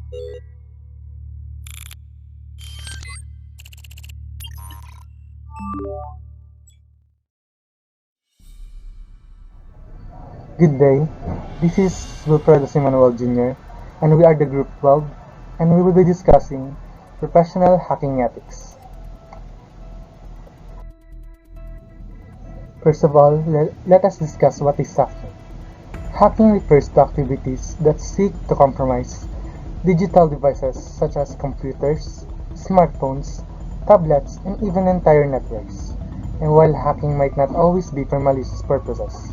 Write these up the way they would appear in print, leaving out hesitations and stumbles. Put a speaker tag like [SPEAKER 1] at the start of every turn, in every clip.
[SPEAKER 1] Good day, this is Wilfredo Simanuel Jr., and we are the Group 12, and we will be discussing professional hacking ethics. First of all, let us discuss what is hacking. Hacking refers to activities that seek to compromise digital devices such as computers, smartphones, tablets, and even entire networks. And while hacking might not always be for malicious purposes,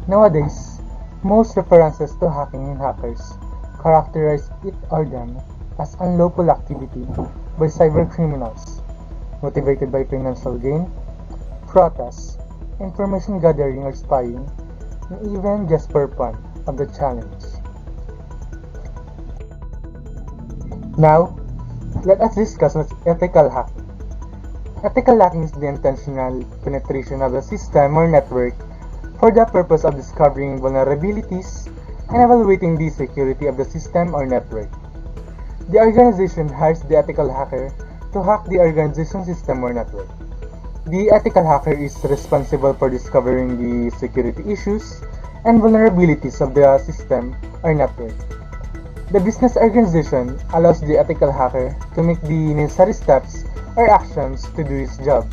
[SPEAKER 1] nowadays, most references to hacking and hackers characterize it or them as unlawful activity by cybercriminals, motivated by financial gain, protest, information gathering or spying, and even just for fun of the challenge. Now, let us discuss what's ethical hacking. Ethical hacking is the intentional penetration of a system or network for the purpose of discovering vulnerabilities and evaluating the security of the system or network. The organization hires the ethical hacker to hack the organization's system or network. The ethical hacker is responsible for discovering the security issues and vulnerabilities of the system or network. The business organization allows the ethical hacker to make the necessary steps or actions to do his job.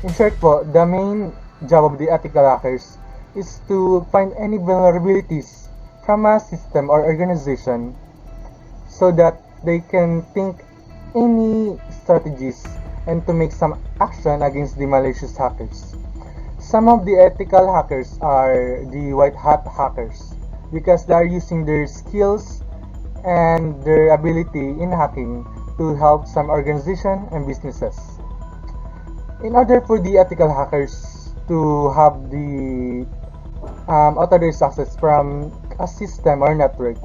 [SPEAKER 1] In short po, the main job of the ethical hackers is to find any vulnerabilities from a system or organization so that they can think any strategies and to make some action against the malicious hackers. Some of the ethical hackers are the white hat hackers because they are using their skills and their ability in hacking to help some organization and businesses. In order for the ethical hackers to have the authorized access from a system or network,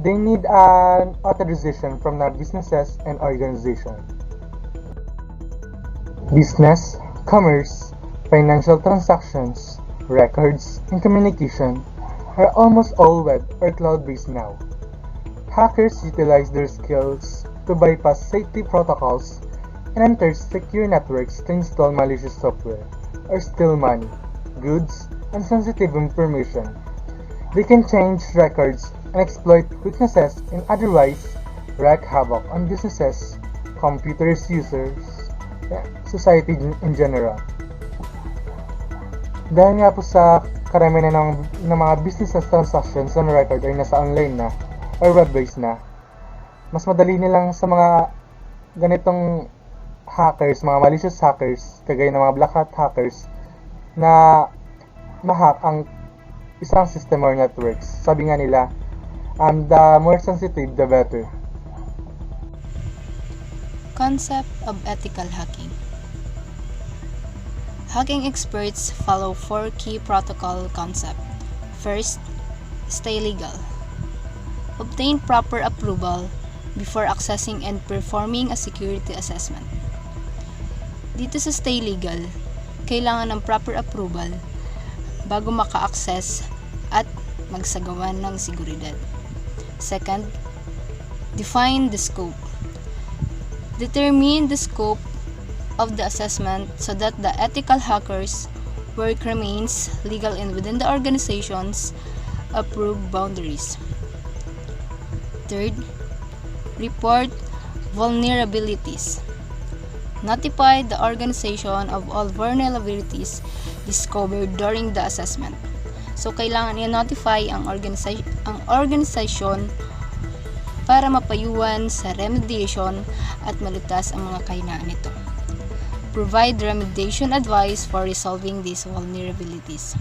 [SPEAKER 1] they need an authorization from the businesses and organization. Business, commerce, financial transactions, records, and communication are almost all web or cloud-based now. Hackers utilize their skills to bypass safety protocols and enter secure networks to install malicious software or steal money, goods, and sensitive information. They can change records and exploit weaknesses and otherwise wreak havoc on businesses, computers users, society in general. Dahil nga po sa karamihan ng mga business transactions on record ay nasa online na or web-based na, mas madali nilang sa mga ganitong hackers, mga malicious hackers, kagaya ng mga black hat hackers, na ma-hack ang isang system or networks. Sabi nga nila, the more sensitive, the better.
[SPEAKER 2] Concept of ethical hacking. Hacking experts follow 4 key protocol concepts. First, stay legal. Obtain proper approval before accessing and performing a security assessment. Dito sa stay legal, kailangan ng proper approval bago maka-access at magsagawa ng seguridad. Second, define the scope. Determine the scope of the assessment so that the ethical hackers' work remains legal and within the organization's approved boundaries. Third, report vulnerabilities. Notify the organization of all vulnerabilities discovered during the assessment. So, kailangan i-notify ang organisasyon para mapayuhan sa remediation at malutas ang mga kahinaan nito. Provide remediation advice for resolving these vulnerabilities.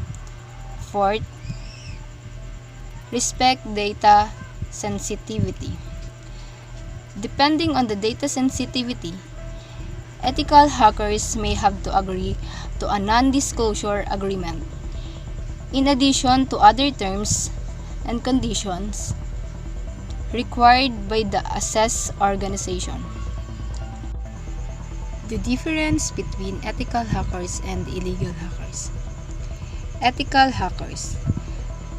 [SPEAKER 2] Fourth, respect data sensitivity. Depending on the data sensitivity, ethical hackers may have to agree to a non-disclosure agreement, in addition to other terms and conditions required by the assessed organization. The difference between ethical hackers and illegal hackers. Ethical hackers.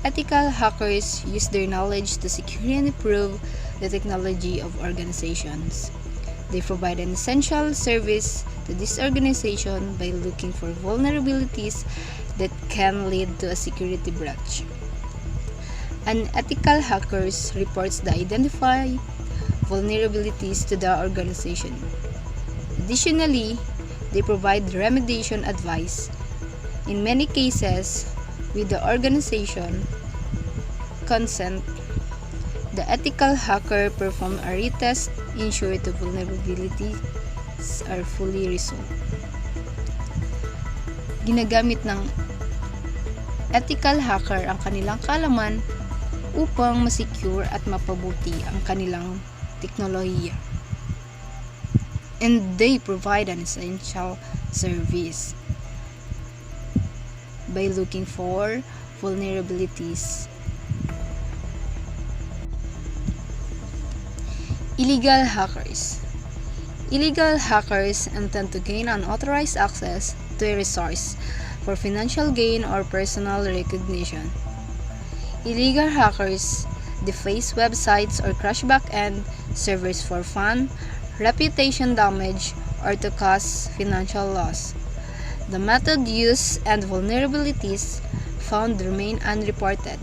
[SPEAKER 2] Ethical hackers use their knowledge to secure and improve the technology of organizations. They provide an essential service to this organization by looking for vulnerabilities that can lead to a security breach. Unethical hackers reports the identify vulnerabilities to the organization. Additionally, they provide remediation advice. In many cases, with the organization consent, the ethical hacker perform a retest ensure the vulnerabilities are fully resolved. Ginagamit ng ethical hacker ang kanilang kaalaman upang masecure at mapabuti ang kanilang teknolohiya. And they provide an essential service by looking for vulnerabilities. Illegal hackers. Illegal hackers intend to gain unauthorized access to a resource for financial gain or personal recognition. Illegal hackers deface websites or crash back-end servers for fun, reputation damage, or to cause financial loss. The method used and vulnerabilities found remain unreported.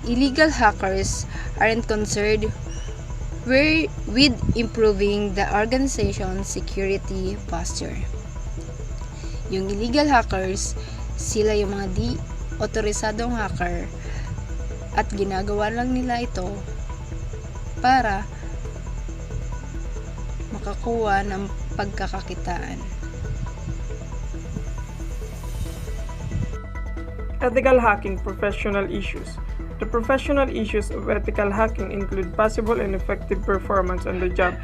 [SPEAKER 2] Illegal hackers aren't concerned with improving the organization's security posture. Yung illegal hackers, sila yung mga di otorisadong hacker at ginagawa lang nila ito para makakuha ng pagkakakitaan.
[SPEAKER 3] Ethical hacking professional issues. The professional issues of ethical hacking include possible and effective performance on the job.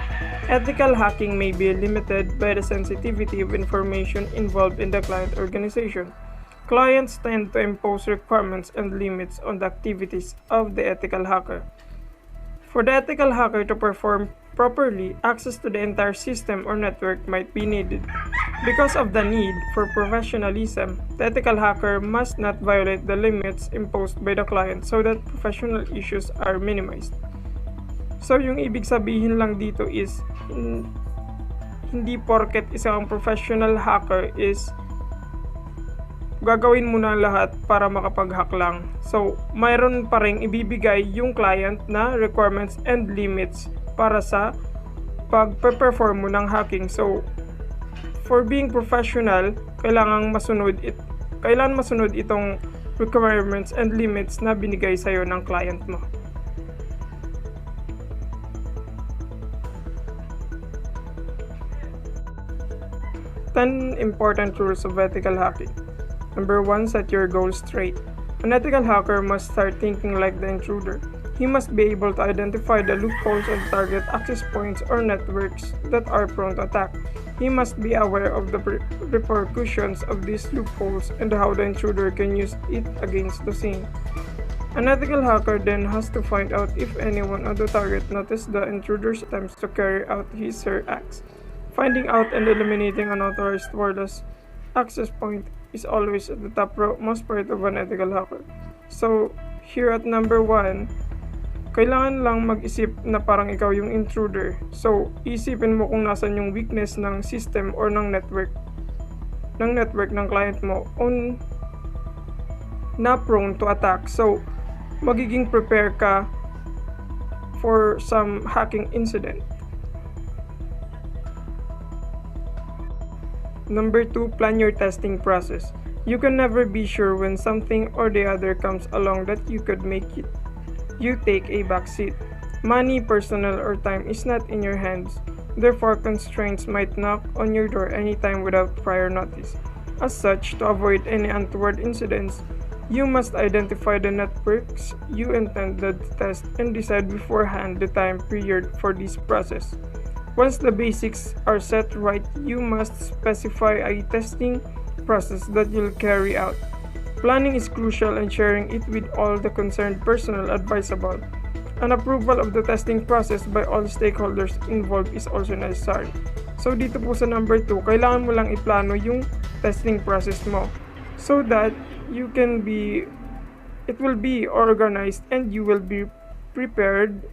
[SPEAKER 3] Ethical hacking may be limited by the sensitivity of information involved in the client organization. Clients tend to impose requirements and limits on the activities of the ethical hacker. For the ethical hacker to perform properly, access to the entire system or network might be needed. Because of the need for professionalism, the ethical hacker must not violate the limits imposed by the client so that professional issues are minimized. So yung ibig sabihin lang dito is hindi porket isang professional hacker is gagawin mo na lahat para makapag-hack lang. So, mayroon pa ring ibibigay yung client na requirements and limits para sa pag-perform mo ng hacking. So, for being professional, kailangan masunod itong requirements and limits na binigay sa'yo ng client mo. Ten important rules of ethical hacking. Number 1, set your goals straight. An ethical hacker must start thinking like the intruder. He must be able to identify the loopholes and target access points or networks that are prone to attack. He must be aware of the repercussions of these loopholes and how the intruder can use it against the same. An ethical hacker then has to find out if anyone on the target noticed the intruder's attempts to carry out his or her acts. Finding out and eliminating unauthorized wireless access point is always at the most part of an ethical hacker. So, here at number 1, kailangan lang mag-isip na parang ikaw yung intruder. So, isipin mo kung nasan yung weakness ng system or ng network ng client mo na prone to attack. So, magiging prepare ka for some hacking incident. Number 2, plan your testing process. You can never be sure when something or the other comes along that you could make it. You take a back seat. Money, personal, or time is not in your hands. Therefore, constraints might knock on your door anytime without prior notice. As such, to avoid any untoward incidents, you must identify the networks you intended to test and decide beforehand the time period for this process. Once the basics are set right, you must specify a testing process that you'll carry out. Planning is crucial and sharing it with all the concerned personnel advisable. An approval of the testing process by all stakeholders involved is also necessary. So dito po sa number 2, kailangan mo lang iplano yung testing process mo so that it will be organized and you will be prepared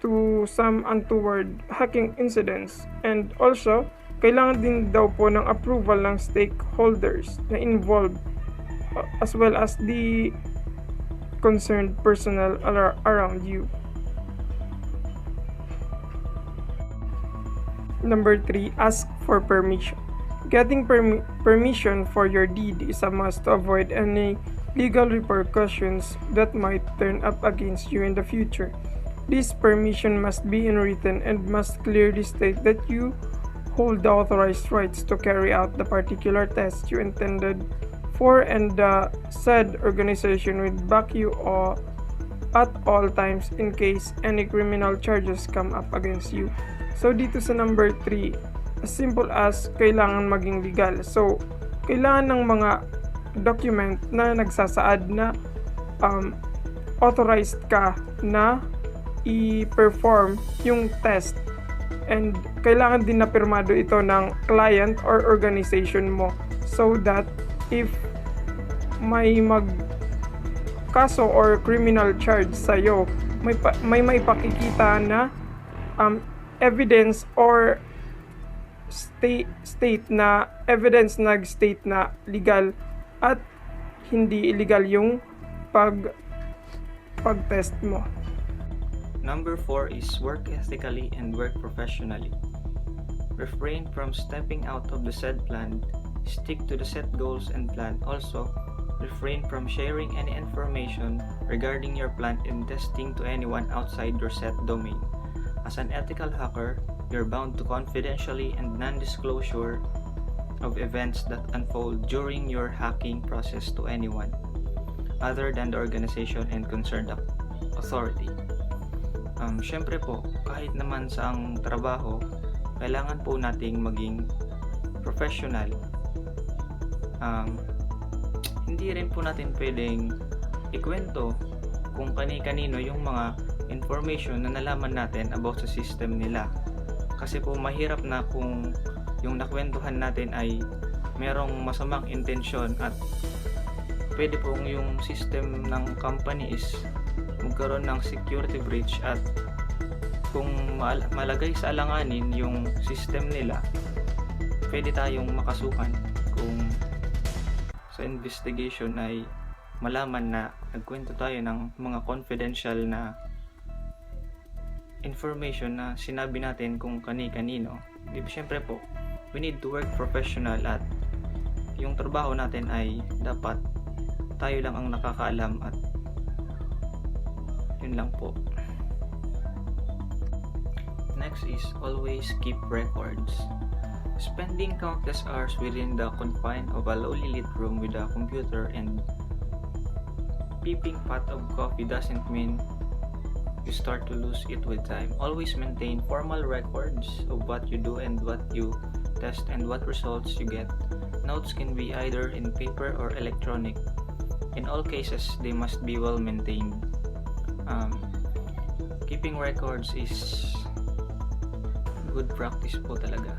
[SPEAKER 3] to some untoward hacking incidents. And also, kailangan din daw po ng approval ng stakeholders na involved as well as the concerned personnel around you. Number 3, ask for permission. Getting permission for your deed is a must to avoid any legal repercussions that might turn up against you in the future. This permission must be in written and must clearly state that you hold the authorized rights to carry out the particular test you intended for, and the said organization will back you at all times in case any criminal charges come up against you. So dito sa number 3, as simple as kailangan maging legal. So kailangan ng mga document na nagsasaad na authorized ka na i-perform yung test, and kailangan din na pirmado ito ng client or organization mo, so that if may kaso or criminal charge sa'yo, may maipakikita na evidence or state na evidence nag-state na legal at hindi illegal yung pag-test mo.
[SPEAKER 4] Number 4 is work ethically and work professionally. Refrain from stepping out of the said plan. Stick to the set goals and plan. Also, refrain from sharing any information regarding your plan and testing to anyone outside your set domain. As an ethical hacker, you're bound to confidentially and non-disclosure of events that unfold during your hacking process to anyone other than the organization and concerned authority. Syempre po, kahit naman sa ang trabaho, kailangan po nating maging professional. Hindi rin po natin pwedeng ikwento kung kani-kanino yung mga information na nalaman natin about sa system nila. Kasi po mahirap na kung yung nakwentuhan natin ay merong masamang intensyon at pwede pong yung system ng company is magkaroon ng security breach, at kung malagay sa alanganin yung system nila, pwede tayong makasuhan kung sa investigation ay malaman na nagkwento tayo ng mga confidential na information na sinabi natin kung kani-kanino. Siyempre po, we need to work professional at yung trabaho natin ay dapat tayo lang ang nakakaalam, at yun lang po. Next is always keep records. Spending countless hours within the confine of a lowly lit room with a computer and peeping pot of coffee doesn't mean you start to lose it with time. Always maintain formal records of what you do and what you test and what results you get. Notes can be either in paper or electronic. In all cases, they must be well maintained. Keeping records is good practice po talaga.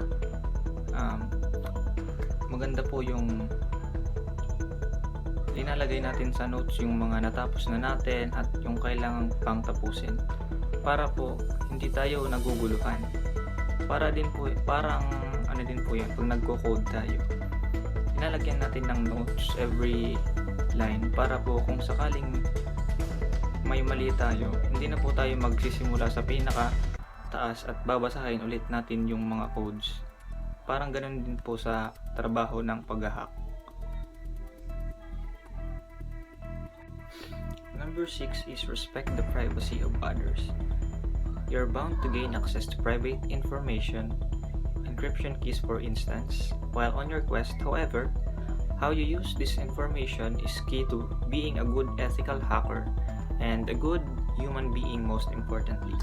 [SPEAKER 4] Maganda po yung linalagay natin sa notes yung mga natapos na natin at yung kailangang pang tapusin, para po hindi tayo naguguluhan. Parang din po yan pag nagko-code tayo, linalagyan natin ng notes every line, para po kung sakaling may mali tayo, hindi na po tayo magsisimula sa pinaka taas at babasahin ulit natin yung mga codes. Parang ganun din po sa trabaho ng pag-hack. Number 6 is respect the privacy of others. You're bound to gain access to private information, encryption keys for instance, while on your quest. However, how you use this information is key to being a good ethical hacker and a good human being, most importantly.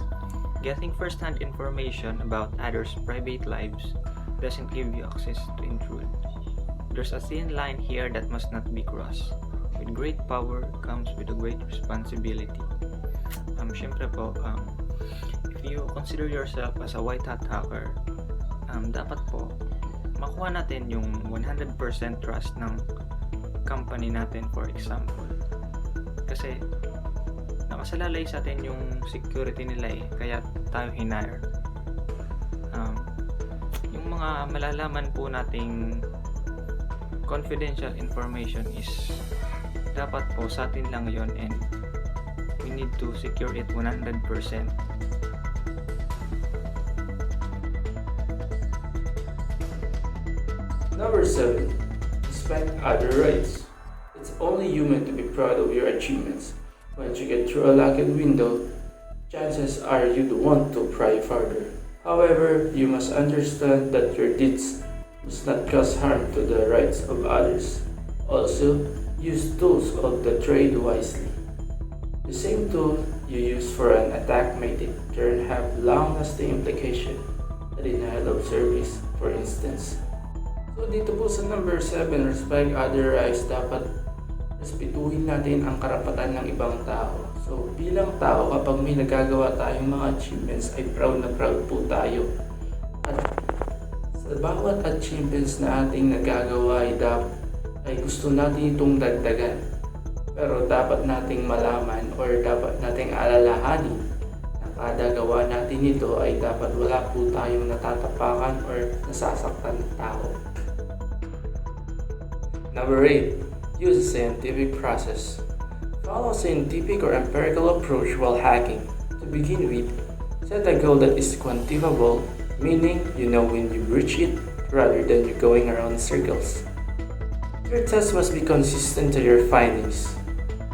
[SPEAKER 4] Getting first-hand information about others' private lives doesn't give you access to intrude. There's a thin line here that must not be crossed. With great power comes with a great responsibility. Syempre po, if you consider yourself as a white hat hacker, dapat po makuha natin yung 100% trust ng company natin, for example. Kasi nakasalalay sa atin yung security nila kaya tayo hinire. Yung mga malalaman po nating confidential information is dapat po sa atin lang yon, and we need to secure it 100%.
[SPEAKER 5] Number 7. Respect other rights. It's only human to be proud of your achievements. Once you get through a locked window, chances are you'd want to pry further. However, you must understand that your deeds must not cause harm to the rights of others. Also, use tools of the trade wisely. The same tool you use for an attack may in turn have long-lasting implication. The denial of service, for instance. So dito po sa number 7, respect other rights, dapat respetuhin natin ang karapatan ng ibang tao. So bilang tao, kapag may nagagawa tayong mga achievements, ay proud na proud po tayo. At sa bawat achievements na ating nagagawa ay gusto natin itong dagdagan. Pero dapat nating malaman or dapat nating alalahanin na kada gawa natin ito ay dapat wala po tayong natatapakan or nasasaktan na tao. Number 8. Use a scientific process. Follow a scientific or empirical approach while hacking. To begin with, set a goal that is quantifiable, meaning you know when you reach it rather than you going around in circles. Your test must be consistent to your findings.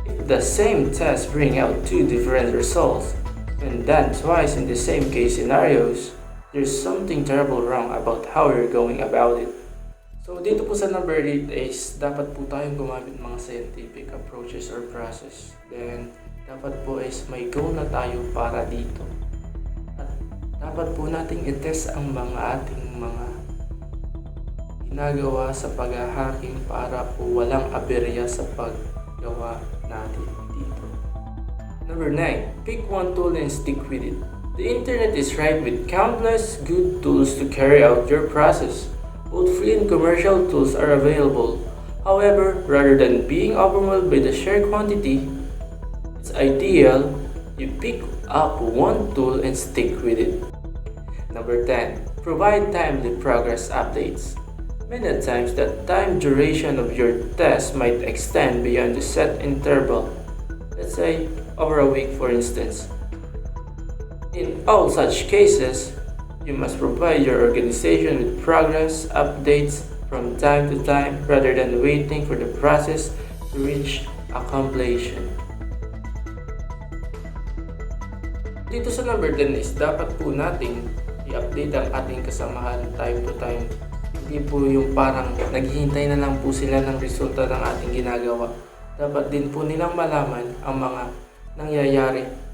[SPEAKER 5] If the same test bring out two different results, and done twice in the same case scenarios, there's something terrible wrong about how you're going about it. So dito po sa number 8 is dapat po tayong gumamit mga scientific approaches or process. Then dapat po is may goal na tayo para dito. At dapat po nating i-test ang mga ating mga ginagawa sa pag-hacking para po walang aberya sa paggawa natin dito. Number 9. Pick one tool and stick with it. The internet is rife with countless good tools to carry out your process. Both free and commercial tools are available. However, rather than being overwhelmed by the sheer quantity, it's ideal you pick up one tool and stick with it. Number 10. Provide timely progress updates. Many times the time duration of your test might extend beyond the set interval. Let's say over a week, for instance. In all such cases, you must provide your organization with progress updates from time to time rather than waiting for the process to reach a completion. Dito sa number 10 is dapat po nating i-update ang ating kasamahan time to time. Hindi po yung parang naghihintay na lang po sila ng resulta ng ating ginagawa. Dapat din po nilang malaman ang mga nangyayari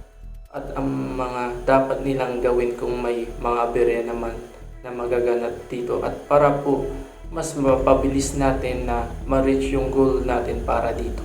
[SPEAKER 5] at ang mga dapat nilang gawin kung may mga aberya naman na magaganap dito, at para po mas mapabilis natin na ma-reach yung goal natin para dito.